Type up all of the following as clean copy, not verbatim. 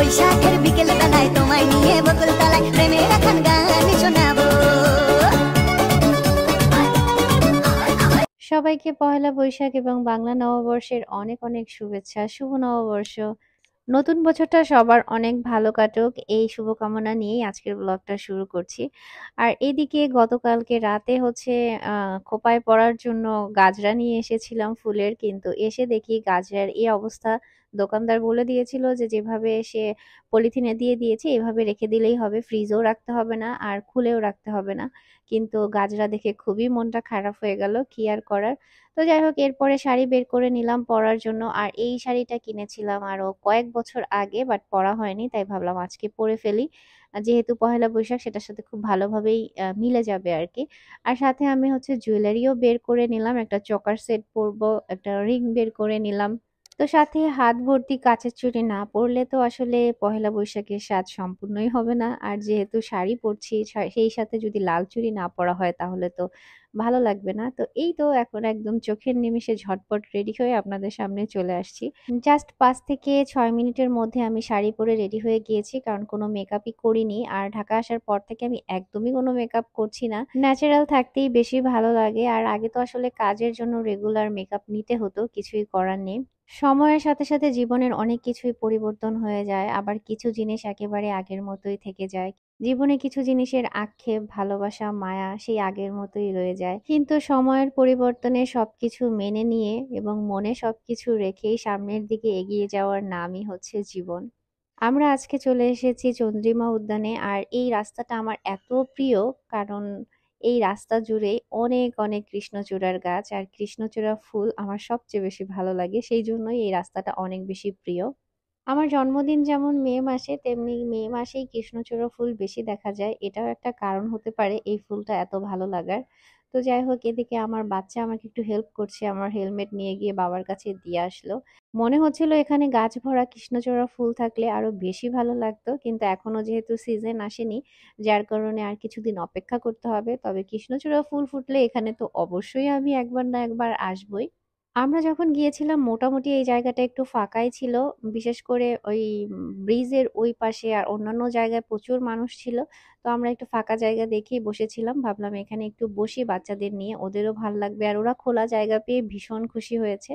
বৈশাখের বিকেল বেলায় তোমায় নিয়ে বকুল তলায় প্রেমের এখন গান শোনাবো। সবাইকে পহেলা বৈশাখ এবং বাংলা নববর্ষের অনেক অনেক শুভেচ্ছা। শুভ নববর্ষ। নতুন বছরটা সবার অনেক ভালো কাটুক এই শুভকামনা নিয়েই আজকের ব্লগটা শুরু করছি। আর এদিকে গতকালকে রাতে হচ্ছে খোঁপায় পড়ার জন্য গাজরা নিয়ে এসেছিলাম ফুলের, কিন্তু এসে দেখি গাজরার এই অবস্থা। দোকানদার বলে দিয়েছিল যে যেভাবে সে পলিথিনে দিয়ে দিয়েছে এভাবে রেখে দিলেই হবে, ফ্রিজেও রাখতে হবে না আর খুলেও রাখতে হবে না। কিন্তু গাজরা দেখে খুবই মনটা খারাপ হয়ে গেল, কি আর করার। তো যাই হোক, এরপরে শাড়ি বের করে নিলাম পরার জন্য। আর এই শাড়িটা কিনেছিলাম আরো কয়েক বছর আগে, বাট পরা হয়নি, তাই ভাবলাম আজকে পরে ফেলি। যেহেতু পহেলা বৈশাখ, সেটার সাথে খুব ভালোভাবেই মিলে যাবে আর কি। আর সাথে আমি হচ্ছে জুয়েলারিও বের করে নিলাম, একটা চকার সেট পরবো, একটা রিং বের করে নিলাম। তো সাথে হাত ভর্তি কাচের চুড়ি না পরলে তো আসলে পহেলা বৈশাখের স্বাদ সম্পূর্ণই হবে না। আর যেহেতু শাড়ি পরছি, সেই সাথে যদি লাল চুড়ি না পরা হয় তাহলে তো ভালো লাগবে না। তো এই তো এখন একদম চোখের নিমেষে ঝটপট রেডি হয়ে আপনাদের সামনে চলে আসছি। জাস্ট 5 থেকে 6 মিনিটের মধ্যে আমি শাড়ি পরে রেডি হয়ে গিয়েছি, কারণ কোনো মেকআপই করিনি। আর ঢাকা আসার পর থেকে আমি একদমই কোনো মেকআপ করছি না, ন্যাচারাল থাকতেই বেশি ভালো লাগে। আর আগে তো আসলে কাজের জন্য রেগুলার মেকআপ নিতে হতো, কিছুই করার নেই। সময়ের সাথে সাথে জীবনের অনেক কিছুই পরিবর্তন হয়ে যায়, আবার কিছু জিনিস একেবারে আগের মতোই থেকে যায়। জীবনে কিছু জিনিসের আক্ষেপ, ভালোবাসা, মায়া সেই আগের মতোই রয়ে যায়, কিন্তু সময়ের পরিবর্তনে সবকিছু মেনে নিয়ে এবং মনে সবকিছু রেখেই সামনের দিকে এগিয়ে যাওয়ার নামই হচ্ছে জীবন। আমরা আজকে চলে এসেছি চন্দ্রিমা উদ্যানে। আর এই রাস্তাটা আমার এত প্রিয়, কারণ এই রাস্তা জুড়ে অনেক অনেক কৃষ্ণচূড়ার গাছ, আর কৃষ্ণচূড়া ফুল আমার সবচেয়ে বেশি ভালো লাগে, সেই জন্যই এই রাস্তাটা অনেক বেশি প্রিয়। আমার জন্মদিন যেমন মে মাসে, তেমনি মে মাসেই কৃষ্ণচূড়া ফুল বেশি দেখা যায়, এটাও একটা কারণ হতে পারে এই ফুলটা এত ভালো লাগার। তো যাই হোক, এদিকে আমার বাচ্চা আমাকে একটু হেল্প করছে, আমার হেলমেট নিয়ে গিয়ে বাবার কাছে দিয়ে আসলো। মনে হচ্ছিল এখানে গাছ ভরা কৃষ্ণচূড়া ফুল থাকলে আরো বেশি ভালো লাগতো, কিন্তু এখনো যেহেতু সিজন আসেনি, যার কারণে আর কিছুদিন অপেক্ষা করতে হবে। তবে কৃষ্ণচূড়া ফুল ফুটলে এখানে তো অবশ্যই আমি একবার না একবার আসবই। আমরা যখন গিয়েছিলাম মোটামুটি এই জায়গাটা একটু ফাঁকাই ছিল, বিশেষ করে ওই ব্রিজের ওই পাশে আর অন্যান্য জায়গায় প্রচুর মানুষ ছিল। তো আমরা একটু ফাঁকা জায়গা দেখেই বসেছিলাম, ভাবলাম এখানে একটু বসি বাচ্চাদের নিয়ে, ওদেরও ভাল লাগবে। আর ওরা খোলা জায়গা পেয়ে ভীষণ খুশি হয়েছে।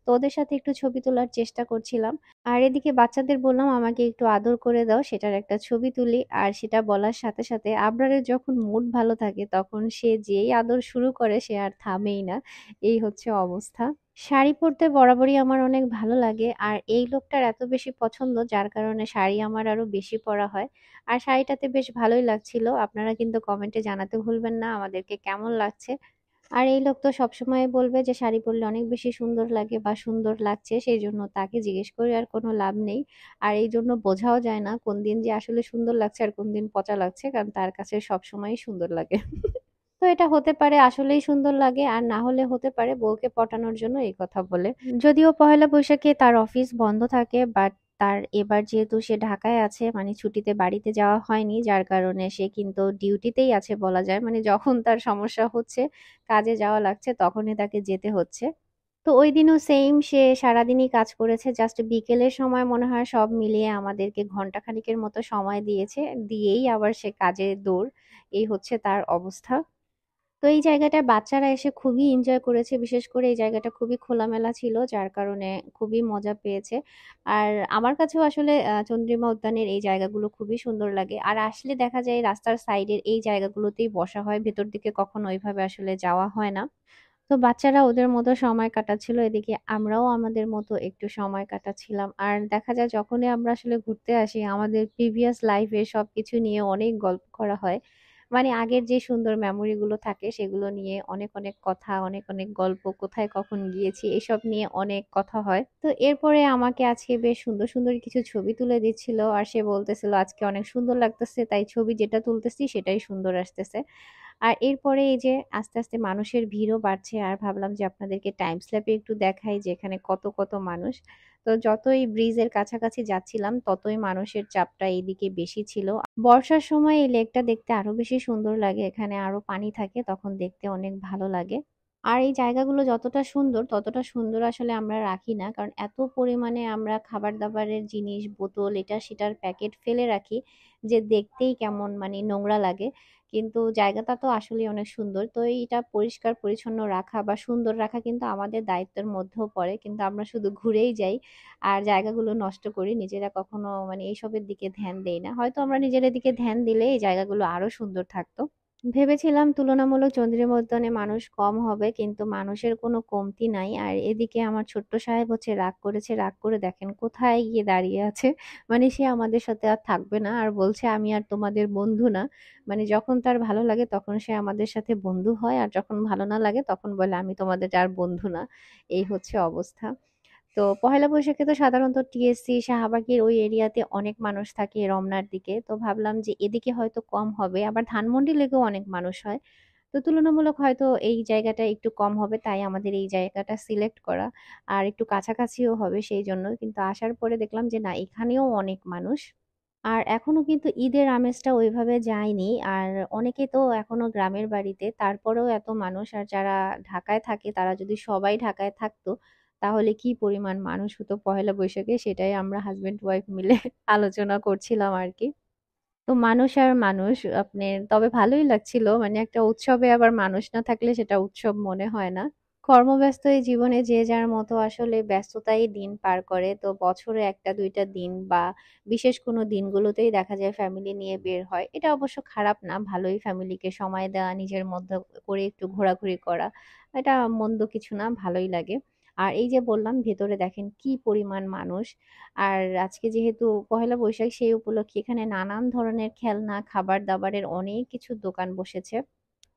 তো ওদের সাথে একটু ছবি তোলার চেষ্টা করছিলাম। আর এদিকে বাচ্চাদের বললাম আমাকে একটু আদর করে দাও, সেটার একটা ছবি তুলি। আর সেটা বলার সাথে সাথে আবরারের যখন মুড ভালো থাকে তখন সে যেই আদর শুরু করে সে আর থামেই না। এই হচ্ছে অবস্থা। শাড়ি পরতে বরাবরই আমার অনেক ভালো লাগে, আর এই লোকটার এত বেশি পছন্দ যার কারণে শাড়ি আমার আরো বেশি পরা হয়। আর শাড়িটাতে বেশ ভালোই লাগছিল। আপনারা কিন্তু কমেন্টে জানাতে ভুলবেন না আমাদেরকে কেমন লাগছে। আর এই লোক তো সবসময় বলবে যে শাড়ি পরলে অনেক বেশি সুন্দর লাগে বা সুন্দর লাগছে, সেই জন্য তাকে জিজ্ঞেস করে আর কোনো লাভ নেই। আর এই জন্য বোঝাও যায় না কোন দিন যে আসলে সুন্দর লাগছে আর কোন দিন পচা লাগছে, কারণ তার কাছে সবসময়ই সুন্দর লাগে। তো এটা হতে পারে আসলেই সুন্দর লাগে, আর না হলে হতে পারে বউকে পটানোর জন্য এই কথা বলে। যদিও পহেলা বৈশাখে তার অফিস বন্ধ থাকে, বাট তার এবার যেহেতু সে ঢাকায় আছে, মানে ছুটিতে বাড়িতে যাওয়া হয়নি, যার কারণে সে কিন্তু ডিউটিতেই আছে বলা যায়। মানে যখন তার সমস্যা হচ্ছে, কাজে যাওয়া লাগছে, তখনই তাকে যেতে হচ্ছে। তো ওই দিনও সেম, সে সারাদিনই কাজ করেছে, জাস্ট বিকেলের সময় মনে হয় সব মিলিয়ে আমাদেরকে ঘন্টাখানিকের মতো সময় দিয়েছে, দিয়েই আবার সে কাজে দৌড়। এই হচ্ছে তার অবস্থা। তো এই জায়গাটায় বাচ্চারা এসে খুবই এনজয় করেছে, বিশেষ করে এই জায়গাটা খুবই খোলামেলা ছিল, যার কারণে খুবই মজা পেয়েছে। আর আমার কাছেও আসলে চন্দ্রিমা উদ্যানের এই জায়গাগুলো খুবই সুন্দর লাগে। আর আসলে দেখা যায় রাস্তার সাইডের এই জায়গাগুলোতেই বসা হয়, ভেতর দিকে কখনো ওইভাবে আসলে যাওয়া হয় না। তো বাচ্চারা ওদের মতো সময় কাটাচ্ছিল, এদিকে আমরাও আমাদের মতো একটু সময় কাটাচ্ছিলাম। আর দেখা যায় যখনই আমরা আসলে ঘুরতে আসি, আমাদের প্রিভিয়াস লাইফে সবকিছু নিয়ে অনেক গল্প করা হয়। মানে আগের যে সুন্দর মেমোরি গুলো থাকে সেগুলো নিয়ে অনেক অনেক কথা, অনেক অনেক গল্প, কোথায় কখন গিয়েছি এসব নিয়ে অনেক কথা হয়। তো এরপরে আমাকে আজকে বেশ সুন্দর সুন্দর কিছু ছবি তুলে দিচ্ছিল, আর সে বলতেছিল আজকে অনেক সুন্দর লাগতেছে, তাই ছবি যেটা তুলতেছি সেটাই সুন্দর আসতেছে। আর এরপরে এই যে আস্তে আস্তে মানুষের ভিড়ও বাড়ছে, আর ভাবলাম যে আপনাদেরকে টাইম স্ল্যাপে একটু দেখাই যে এখানে কত কত মানুষ। তো যতই ব্রিজের কাছাকাছি যাচ্ছিলাম ততই মানুষের চাপটা এইদিকে বেশি ছিল। বর্ষার সময় এই লেকটা দেখতে আরো বেশি সুন্দর লাগে, এখানে আরো পানি থাকে, তখন দেখতে অনেক ভালো লাগে। আর এই জায়গাগুলো যতটা সুন্দর ততটা সুন্দর আসলে আমরা রাখি না, কারণ এত পরিমাণে আমরা খাবার দাবারের জিনিস, বোতল, এটা সেটার প্যাকেট ফেলে রাখি যে দেখতেই কেমন মানে নোংরা লাগে। কিন্তু জায়গাটা তো আসলে অনেক সুন্দর, তো এইটা পরিষ্কার পরিচ্ছন্ন রাখা বা সুন্দর রাখা কিন্তু আমাদের দায়িত্বের মধ্যেও পড়ে, কিন্তু আমরা শুধু ঘুরেই যাই আর জায়গাগুলো নষ্ট করি, নিজেরা কখনো মানে এইসবের দিকে ধ্যান দেই না। হয়তো আমরা নিজেদের দিকে ধ্যান দিলে এই জায়গাগুলো আরো সুন্দর থাকতো। ভেবেছিলাম তুলনামূলক চন্দ্রিমোদ্যানে মানুষ কম হবে, কিন্তু মানুষের কোনো কমতি নাই। আর এদিকে আমার ছোট্ট সাহেব হচ্ছে রাগ করেছে, রাগ করে দেখেন কোথায় গিয়ে দাঁড়িয়ে আছে। মানে সে আমাদের সাথে আর থাকবে না, আর বলছে আমি আর তোমাদের বন্ধু না। মানে যখন তার ভালো লাগে তখন সে আমাদের সাথে বন্ধু হয়, আর যখন ভালো না লাগে তখন বলে আমি তোমাদের আর বন্ধু না। এই হচ্ছে অবস্থা। তো পহেলা বৈশাখে তো সাধারণত টিএসসি, শাহবাগের ওই এরিয়াতে অনেক মানুষ থাকে, রমনার দিকে। তো ভাবলাম যে এদিকে হয়তো কম হবে, আবার ধানমন্ডি লেগেও অনেক মানুষ হয়। তো তুলনামূলক হয়তো এই জায়গাটা একটু কম হবে, তাই আমাদের এই জায়গাটা সিলেক্ট করা। আর একটু কাছাকাছিও হবে সেই জন্য, কিন্তু আসার পরে দেখলাম যে না, এখানেও অনেক মানুষ। আর এখনো কিন্তু ঈদের আমেজটা ওইভাবে যায়নি। আর অনেকে তো এখনো গ্রামের বাড়িতে, তারপরেও এত মানুষ। আর যারা ঢাকায় থাকে তারা যদি সবাই ঢাকায় থাকতো তাহলে কি পরিমাণ মানুষ হতো পহেলা বৈশাখে, সেটাই আমরা হাজবেন্ড ওয়াইফ মিলে আলোচনা করছিলাম আর কি। তো মানুষ আর মানুষ, আপনি তবে ভালোই লাগছিল, মানে একটা উৎসবে আবার মানুষ না থাকলে সেটা উৎসব মনে হয় না। কর্মব্যস্ত এই জীবনে যে যার মতো আসলে ব্যস্ততায় দিন পার করে, তো বছরে একটা দুইটা দিন বা বিশেষ কোনো দিনগুলোতেই দেখা যায় ফ্যামিলি নিয়ে বের হয়। এটা অবশ্য খারাপ না, ভালোই ফ্যামিলিকে সময় দেওয়া, নিজের মধ্যে করে একটু ঘোরাঘুরি করা, এটা মন্দ কিছু না, ভালোই লাগে। আর এই যে বললাম ভেতরে দেখেন কি পরিমাণ মানুষ। আর আজকে যেহেতু পহেলা বৈশাখ, সেই উপলক্ষে এখানে নানান ধরনের খেলনা, খাবার দাবারের অনেক কিছু দোকান বসেছে।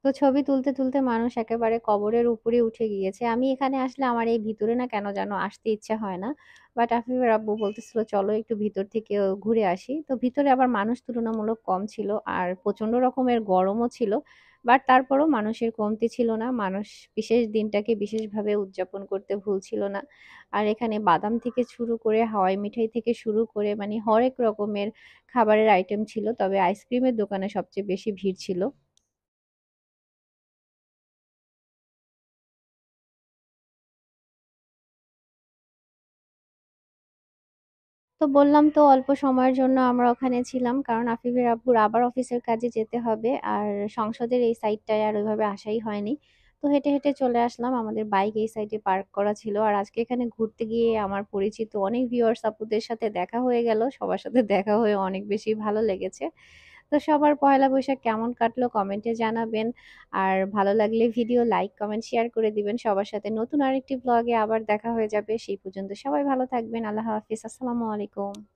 তো ছবি তুলতে তুলতে মানুষ একেবারে কবরের উপরে উঠে গিয়েছে। আমি এখানে আসলে আমার এই ভিতরে না কেন যেন আসতে ইচ্ছা হয় না, বাট আফিফের আব্বু বলতেছিল চলো একটু ভিতর থেকে ঘুরে আসি। তো ভিতরে আবার মানুষ তুলনামূলক কম ছিল, আর প্রচন্ড রকমের গরমও ছিল। বাট তারপরও মানুষের কমতি ছিল না, মানুষ বিশেষ দিনটাকে বিশেষভাবে উদযাপন করতে ভুলছিল না। আর এখানে বাদাম থেকে শুরু করে হাওয়াই মিঠাই থেকে শুরু করে মানে হরেক রকমের খাবারের আইটেম ছিল, তবে আইসক্রিমের দোকানে সবচেয়ে বেশি ভিড় ছিল। তো বললাম তো অল্প সময়ের জন্য আমরা ওখানে ছিলাম, কারণ আফিফের আব্বুর আবার অফিসের কাজে যেতে হবে, আর সংসদের এই সাইডটায় আর ওইভাবে আসাই হয়নি। তো হেঁটে হেঁটে চলে আসলাম, আমাদের বাইক এই সাইডে পার্ক করা ছিল। আর আজকে এখানে ঘুরতে গিয়ে আমার পরিচিত অনেক ভিউয়ার্স আপুদের সাথে দেখা হয়ে গেল, সবার সাথে দেখা হয়ে অনেক বেশি ভালো লেগেছে। তো সবার পয়লা বৈশাখ কেমন কাটলো কমেন্টে জানাবেন। আর ভালো লাগলে ভিডিও লাইক, কমেন্ট, শেয়ার করে দিবেন সবার সাথে। নতুন আরেকটি ব্লগে আবার দেখা হয়ে যাবে, সেই পর্যন্ত সবাই ভালো থাকবেন। আল্লাহ হাফিজ, আসসালামু আলাইকুম।